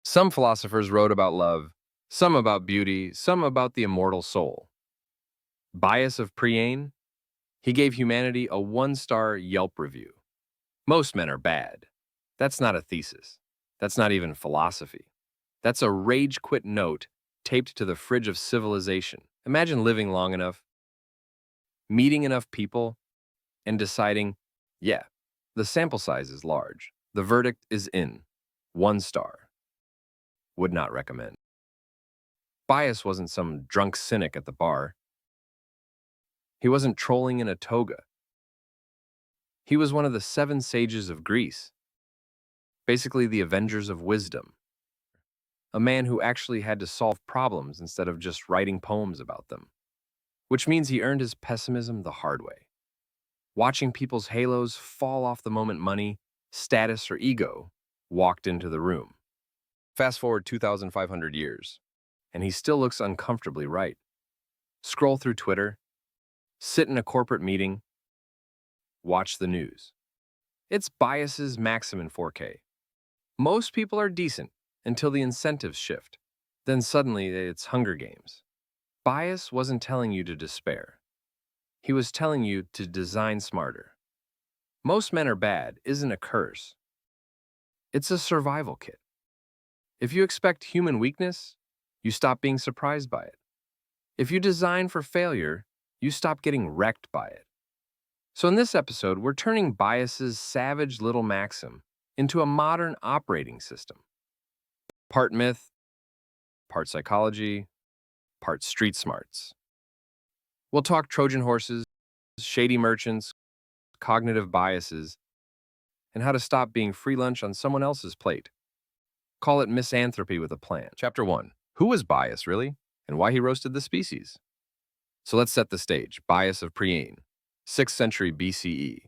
Some philosophers wrote about love, some about beauty, some about the immortal soul. Bias of Priene? He gave humanity a one-star Yelp review. Most men are bad. That's not a thesis. That's not even philosophy. That's a rage-quit note taped to the fridge of civilization. Imagine living long enough, meeting enough people, and deciding, yeah, the sample size is large. The verdict is in. 1 star. Would not recommend. Bias wasn't some drunk cynic at the bar. He wasn't trolling in a toga. He was one of the 7 sages of Greece, basically the Avengers of wisdom. A man who actually had to solve problems instead of just writing poems about them, which means he earned his pessimism the hard way. Watching people's halos fall off the moment money, status, or ego walked into the room. Fast forward 2,500 years, and he still looks uncomfortably right. Scroll through Twitter, sit in a corporate meeting, watch the news. It's Bias's maxim in 4K. Most people are decent until the incentives shift. Then suddenly it's Hunger Games. Bias wasn't telling you to despair. He was telling you to design smarter. Most men are bad isn't a curse. It's a survival kit. If you expect human weakness, you stop being surprised by it. If you design for failure, you stop getting wrecked by it. So in this episode, we're turning Bias's savage little maxim into a modern operating system. Part myth, part psychology, part street smarts. We'll talk Trojan horses, shady merchants, cognitive biases, and how to stop being free lunch on someone else's plate. Call it misanthropy with a plan. Chapter 1. Who was Bias, really? And why he roasted the species? So let's set the stage. Bias of Priene, 6th century BCE,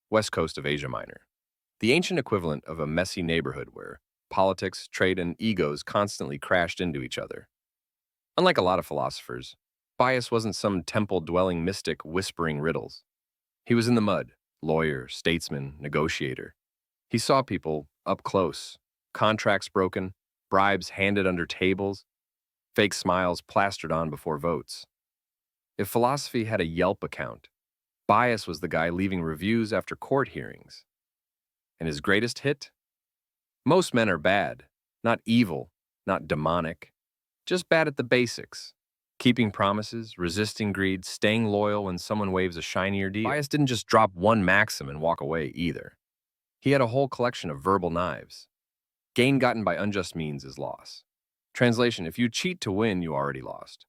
west coast of Asia Minor. The ancient equivalent of a messy neighborhood where politics, trade, and egos constantly crashed into each other. Unlike a lot of philosophers, Bias wasn't some temple-dwelling mystic whispering riddles. He was in the mud, lawyer, statesman, negotiator. He saw people up close, contracts broken, bribes handed under tables, fake smiles plastered on before votes. If philosophy had a Yelp account, Bias was the guy leaving reviews after court hearings. And his greatest hit? Most men are bad, not evil, not demonic, just bad at the basics. Keeping promises, resisting greed, staying loyal when someone waves a shinier deal. Bias didn't just drop one maxim and walk away either. He had a whole collection of verbal knives. Gain gotten by unjust means is loss. Translation, if you cheat to win, you already lost.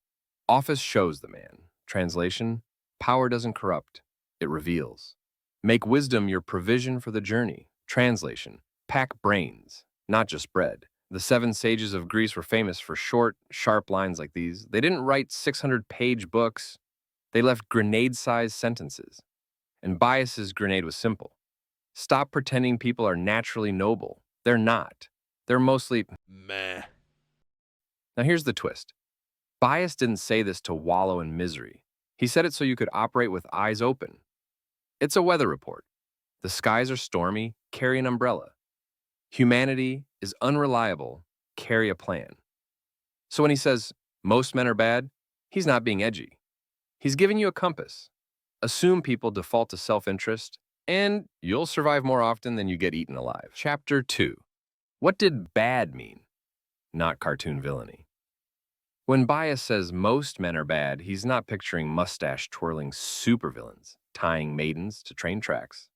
Office shows the man. Translation, power doesn't corrupt, it reveals. Make wisdom your provision for the journey. Translation, pack brains, not just bread. The 7 sages of Greece were famous for short, sharp lines like these. They didn't write 600-page books. They left grenade-sized sentences. And Bias's grenade was simple. Stop pretending people are naturally noble. They're not. They're mostly meh. Now here's the twist. Bias didn't say this to wallow in misery. He said it so you could operate with eyes open. It's a weather report. The skies are stormy, carry an umbrella. Humanity is unreliable, carry a plan. So when he says, most men are bad, he's not being edgy. He's giving you a compass. Assume people default to self-interest, and you'll survive more often than you get eaten alive. Chapter 2. What did bad mean? Not cartoon villainy. When Bias says most men are bad, he's not picturing mustache-twirling supervillains tying maidens to train tracks.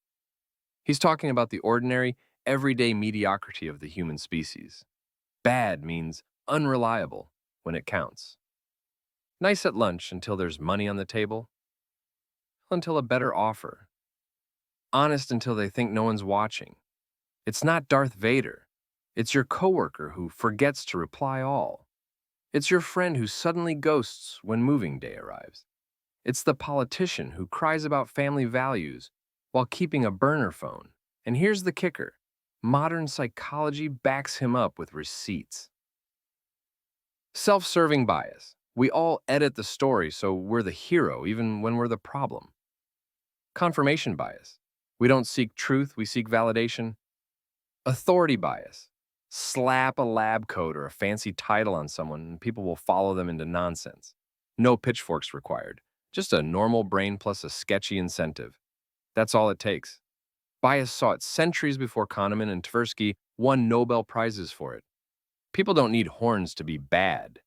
He's talking about the ordinary, everyday mediocrity of the human species. Bad means unreliable when it counts. Nice at lunch until there's money on the table, until a better offer. Honest until they think no one's watching. It's not Darth Vader. It's your coworker who forgets to reply all. It's your friend who suddenly ghosts when moving day arrives. It's the politician who cries about family values while keeping a burner phone. And here's the kicker. Modern psychology backs him up with receipts. Self-serving bias. We all edit the story so we're the hero even when we're the problem. Confirmation bias. We don't seek truth, we seek validation. Authority bias. Slap a lab coat or a fancy title on someone, and people will follow them into nonsense. No pitchforks required. Just a normal brain plus a sketchy incentive. That's all it takes. Bias saw it centuries before Kahneman and Tversky won Nobel Prizes for it. People don't need horns to be bad.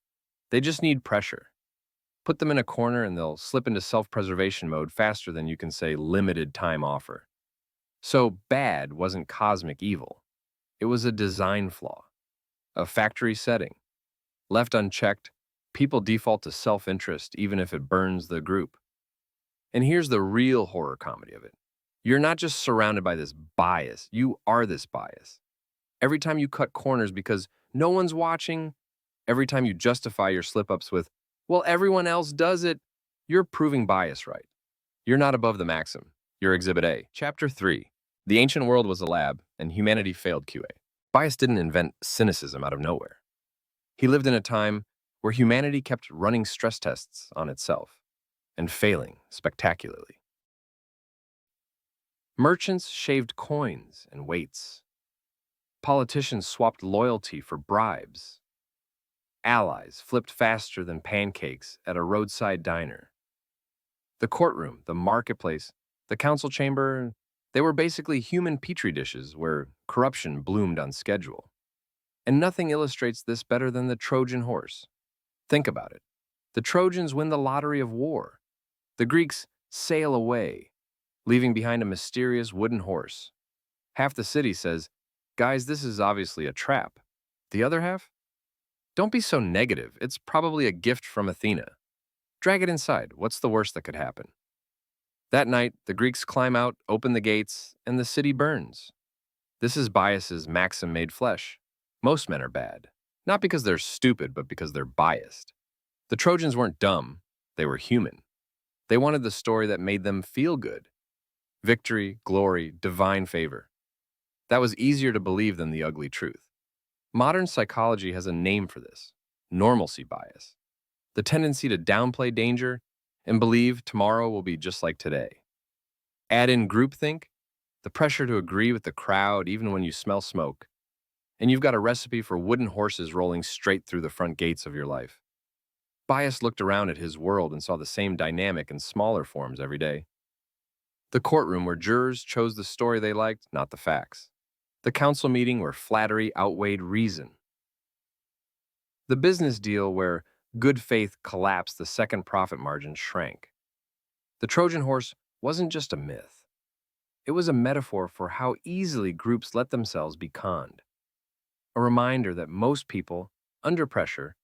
They just need pressure. Put them in a corner and they'll slip into self-preservation mode faster than you can say limited time offer. So bad wasn't cosmic evil. It was a design flaw, a factory setting. Left unchecked, people default to self-interest even if it burns the group. And here's the real horror comedy of it. You're not just surrounded by this bias, you are this bias. Every time you cut corners because no one's watching, every time you justify your slip-ups with, well, everyone else does it, you're proving bias right. You're not above the maxim. You're Exhibit A. Chapter 3. The ancient world was a lab, and humanity failed QA. Bias didn't invent cynicism out of nowhere. He lived in a time where humanity kept running stress tests on itself and failing spectacularly. Merchants shaved coins and weights. Politicians swapped loyalty for bribes. Allies flipped faster than pancakes at a roadside diner. The courtroom, the marketplace, the council chamber, they were basically human petri dishes where corruption bloomed on schedule. And nothing illustrates this better than the Trojan horse. Think about it. The Trojans win the lottery of war. The Greeks sail away, leaving behind a mysterious wooden horse. Half the city says, guys, this is obviously a trap. The other half? Don't be so negative. It's probably a gift from Athena. Drag it inside. What's the worst that could happen? That night, the Greeks climb out, open the gates, and the city burns. This is Bias's maxim made flesh. Most men are bad. Not because they're stupid, but because they're biased. The Trojans weren't dumb. They were human. They wanted the story that made them feel good. Victory, glory, divine favor. That was easier to believe than the ugly truth. Modern psychology has a name for this: normalcy bias. The tendency to downplay danger and believe tomorrow will be just like today. Add in groupthink, the pressure to agree with the crowd even when you smell smoke, and you've got a recipe for wooden horses rolling straight through the front gates of your life. Bias looked around at his world and saw the same dynamic in smaller forms every day. The courtroom where jurors chose the story they liked, not the facts. The council meeting where flattery outweighed reason. The business deal where good faith collapsed the second profit margin shrank. The Trojan horse wasn't just a myth. It was a metaphor for how easily groups let themselves be conned. A reminder that most people, under pressure,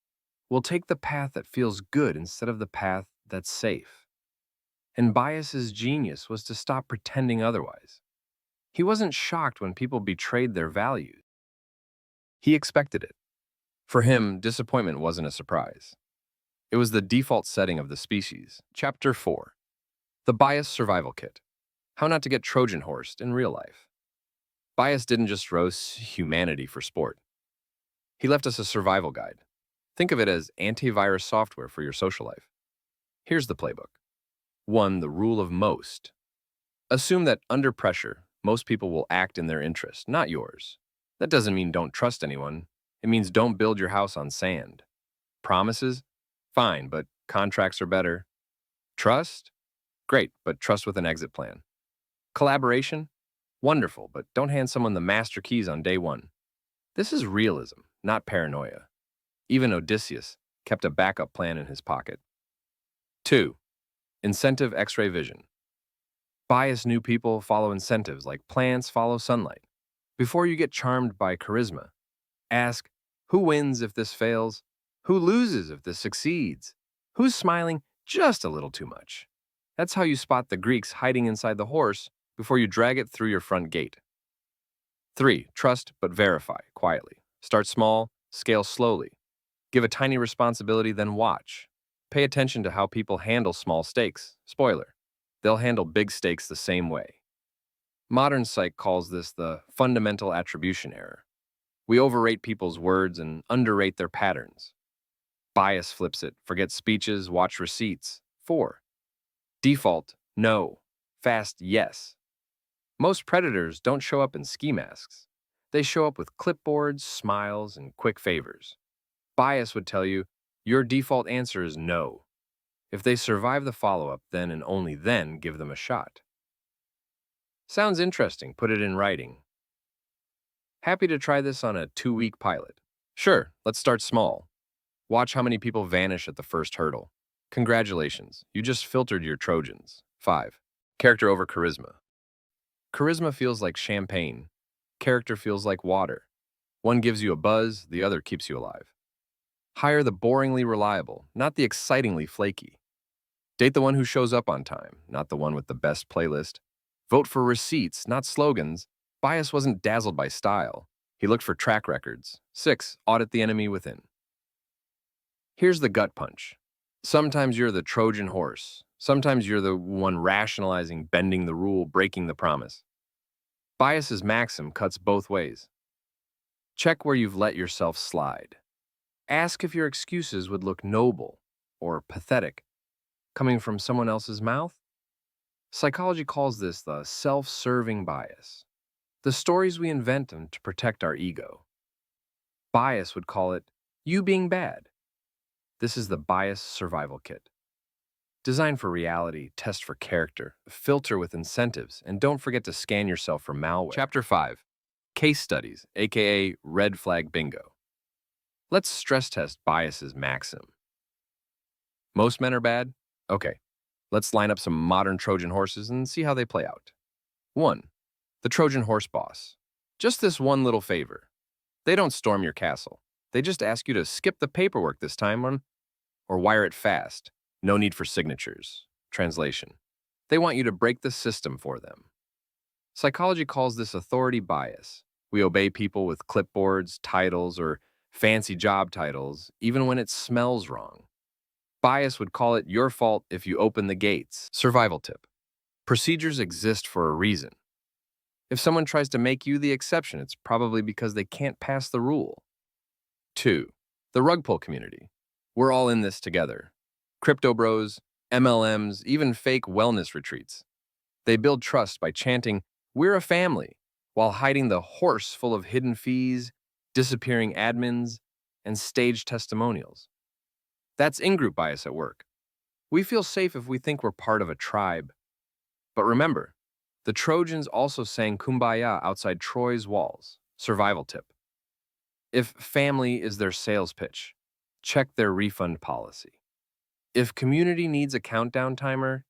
will take the path that feels good instead of the path that's safe. And Bias's genius was to stop pretending otherwise. He wasn't shocked when people betrayed their values. He expected it. For him, disappointment wasn't a surprise. It was the default setting of the species. Chapter 4. The Bias Survival Kit. How not to get Trojan horsed in real life. Bias didn't just roast humanity for sport. He left us a survival guide. Think of it as antivirus software for your social life. Here's the playbook. 1. The rule of most. Assume that under pressure, most people will act in their interest, not yours. That doesn't mean don't trust anyone. It means don't build your house on sand. Promises? Fine, but contracts are better. Trust? Great, but trust with an exit plan. Collaboration? Wonderful, but don't hand someone the master keys on day one. This is realism, not paranoia. Even Odysseus kept a backup plan in his pocket. 2. Incentive X-ray vision. Bias new people follow incentives like plants follow sunlight. Before you get charmed by charisma, ask, who wins if this fails? Who loses if this succeeds? Who's smiling just a little too much? That's how you spot the Greeks hiding inside the horse before you drag it through your front gate. 3. Trust but verify quietly. Start small, scale slowly. Give a tiny responsibility, then watch. Pay attention to how people handle small stakes. Spoiler, they'll handle big stakes the same way. Modern psych calls this the fundamental attribution error. We overrate people's words and underrate their patterns. Bias flips it. Forget speeches, watch receipts. 4. Default, no. Fast, yes. Most predators don't show up in ski masks. They show up with clipboards, smiles, and quick favors. Bias would tell you your default answer is no. If they survive the follow-up, then and only then give them a shot. Sounds interesting. Put it in writing. Happy to try this on a 2-week pilot. Sure, let's start small. Watch how many people vanish at the first hurdle. Congratulations, you just filtered your Trojans. 5. Character over charisma. Charisma feels like champagne. Character feels like water. One gives you a buzz, the other keeps you alive. Hire the boringly reliable, not the excitingly flaky. Date the one who shows up on time, not the one with the best playlist. Vote for receipts, not slogans. Bias wasn't dazzled by style. He looked for track records. 6. Audit the enemy within. Here's the gut punch. Sometimes you're the Trojan horse. Sometimes you're the one rationalizing, bending the rule, breaking the promise. Bias's maxim cuts both ways. Check where you've let yourself slide. Ask if your excuses would look noble or pathetic coming from someone else's mouth. Psychology calls this the self-serving bias. The stories we invent them to protect our ego. Bias would call it you being bad. This is the bias survival kit. Design for reality, test for character, filter with incentives, and don't forget to scan yourself for malware. Chapter 5. Case Studies, aka Red Flag Bingo. Let's stress test Bias's maxim. Most men are bad? Okay, let's line up some modern Trojan horses and see how they play out. 1. The Trojan horse boss. Just this one little favor. They don't storm your castle. They just ask you to skip the paperwork this time or wire it fast. No need for signatures. Translation. They want you to break the system for them. Psychology calls this authority bias. We obey people with clipboards, titles, or fancy job titles, even when it smells wrong. Bias would call it your fault if you open the gates. Survival tip. Procedures exist for a reason. If someone tries to make you the exception, it's probably because they can't pass the rule. 2. The rug pull community. We're all in this together. Crypto bros, MLMs, even fake wellness retreats. They build trust by chanting, "We're a family," while hiding the horse full of hidden fees, disappearing admins, and staged testimonials. That's in-group bias at work. We feel safe if we think we're part of a tribe. But remember, the Trojans also sang Kumbaya outside Troy's walls. Survival tip. If family is their sales pitch, check their refund policy. If community needs a countdown timer,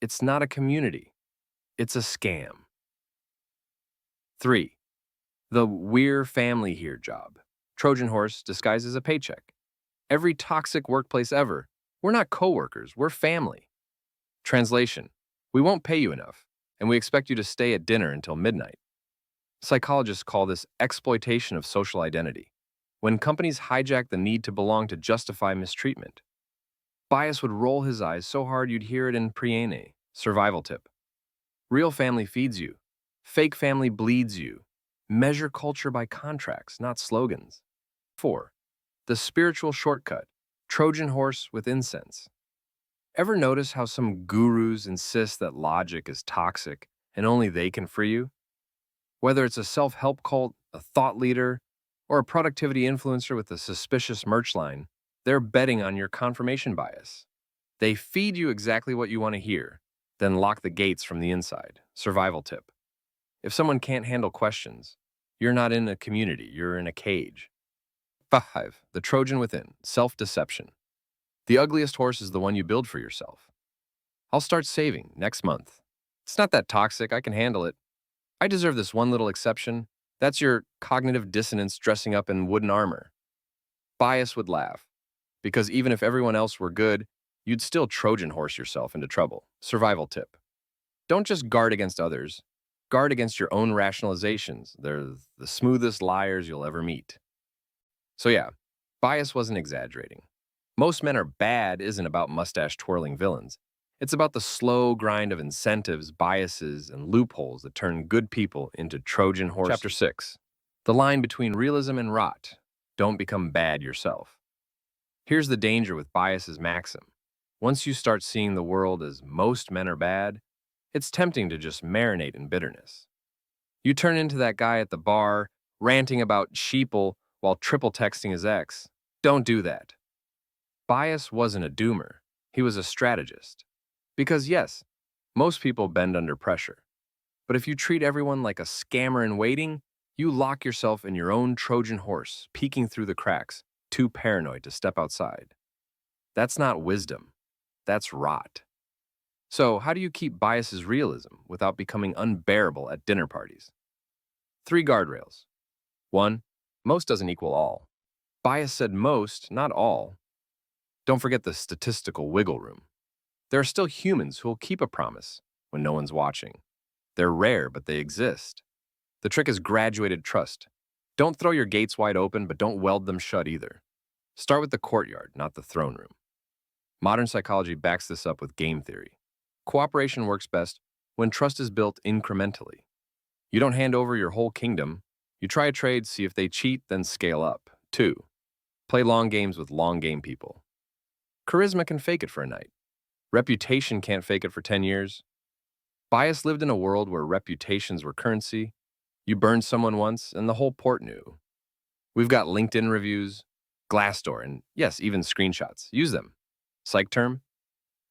it's not a community. It's a scam. 3. The "we're family here" job. Trojan horse disguised as a paycheck. Every toxic workplace ever. We're not coworkers, we're family. Translation. We won't pay you enough, and we expect you to stay at dinner until midnight. Psychologists call this exploitation of social identity, when companies hijack the need to belong to justify mistreatment. Bias would roll his eyes so hard you'd hear it in Priene. Survival tip. Real family feeds you. Fake family bleeds you. Measure culture by contracts, not slogans. 4. The spiritual shortcut. Trojan horse with incense. Ever notice how some gurus insist that logic is toxic and only they can free you? Whether it's a self-help cult, a thought leader, or a productivity influencer with a suspicious merch line, they're betting on your confirmation bias. They feed you exactly what you want to hear, then lock the gates from the inside. Survival tip. If someone can't handle questions, you're not in a community, you're in a cage. 5. The Trojan within. Self-deception. The ugliest horse is the one you build for yourself. I'll start saving next month. It's not that toxic, I can handle it. I deserve this one little exception. That's your cognitive dissonance dressing up in wooden armor. Bias would laugh, because even if everyone else were good, you'd still Trojan horse yourself into trouble. Survival tip. Don't just guard against others. Guard against your own rationalizations. They're the smoothest liars you'll ever meet. So yeah, Bias wasn't exaggerating. Most men are bad isn't about mustache-twirling villains. It's about the slow grind of incentives, biases, and loopholes that turn good people into Trojan horses. Chapter 6. The line between realism and rot. Don't become bad yourself. Here's the danger with Bias's maxim. Once you start seeing the world as most men are bad, it's tempting to just marinate in bitterness. You turn into that guy at the bar, ranting about sheeple while triple texting his ex. Don't do that. Bias wasn't a doomer. He was a strategist. Because yes, most people bend under pressure. But if you treat everyone like a scammer in waiting, you lock yourself in your own Trojan horse, peeking through the cracks, too paranoid to step outside. That's not wisdom. That's rot. So, how do you keep Bias's realism without becoming unbearable at dinner parties? 3 guardrails. 1. Most doesn't equal all. Bias said most, not all. Don't forget the statistical wiggle room. There are still humans who will keep a promise when no one's watching. They're rare, but they exist. The trick is graduated trust. Don't throw your gates wide open, but don't weld them shut either. Start with the courtyard, not the throne room. Modern psychology backs this up with game theory. Cooperation works best when trust is built incrementally. You don't hand over your whole kingdom. You try a trade, see if they cheat, then scale up. 2. Play long games with long game people. Charisma can fake it for a night. Reputation can't fake it for 10 years. Bias lived in a world where reputations were currency. You burned someone once, and the whole port knew. We've got LinkedIn reviews, Glassdoor, and yes, even screenshots. Use them. Psych term?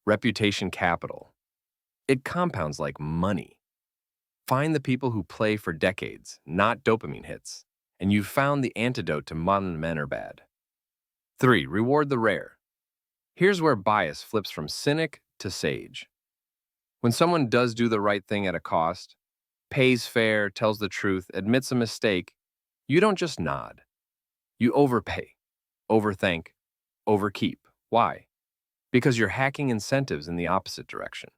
Reputation capital. It compounds like money. Find the people who play for decades, not dopamine hits, and you've found the antidote to modern men are bad. 3. Reward the rare. Here's where bias flips from cynic to sage. When someone does do the right thing at a cost, pays fair, tells the truth, admits a mistake, you don't just nod. You overpay, overthank, overkeep. Why? Because you're hacking incentives in the opposite direction.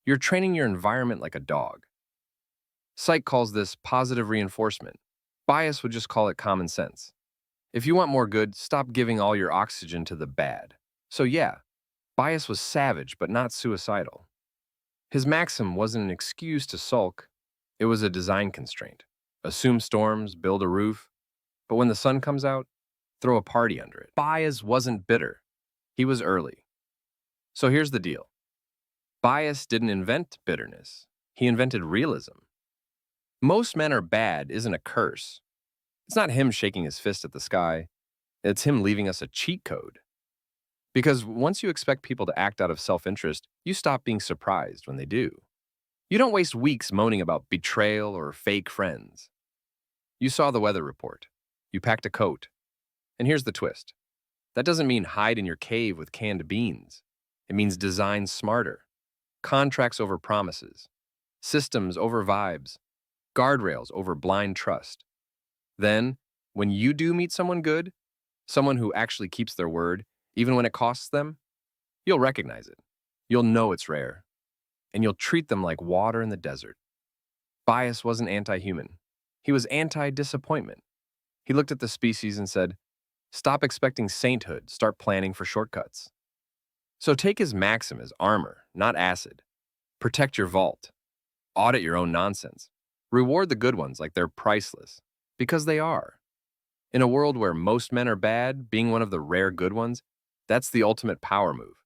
You're training your environment like a dog. Psych calls this positive reinforcement. Bias would just call it common sense. If you want more good, stop giving all your oxygen to the bad. So yeah, Bias was savage but not suicidal. His maxim wasn't an excuse to sulk, it was a design constraint. Assume storms, build a roof, but when the sun comes out, throw a party under it. Bias wasn't bitter, he was early. So here's the deal. Bias didn't invent bitterness, he invented realism. Most men are bad isn't a curse. It's not him shaking his fist at the sky, it's him leaving us a cheat code. Because once you expect people to act out of self-interest, you stop being surprised when they do. You don't waste weeks moaning about betrayal or fake friends. You saw the weather report. You packed a coat. And here's the twist. That doesn't mean hide in your cave with canned beans. It means design smarter. Contracts over promises. Systems over vibes. Guardrails over blind trust. Then, when you do meet someone good, someone who actually keeps their word, even when it costs them, you'll recognize it. You'll know it's rare. And you'll treat them like water in the desert. Bias wasn't anti-human. He was anti-disappointment. He looked at the species and said, stop expecting sainthood, start planning for shortcuts. So take his maxim as armor, not acid. Protect your vault. Audit your own nonsense. Reward the good ones like they're priceless. Because they are. In a world where most men are bad, being one of the rare good ones, that's the ultimate power move.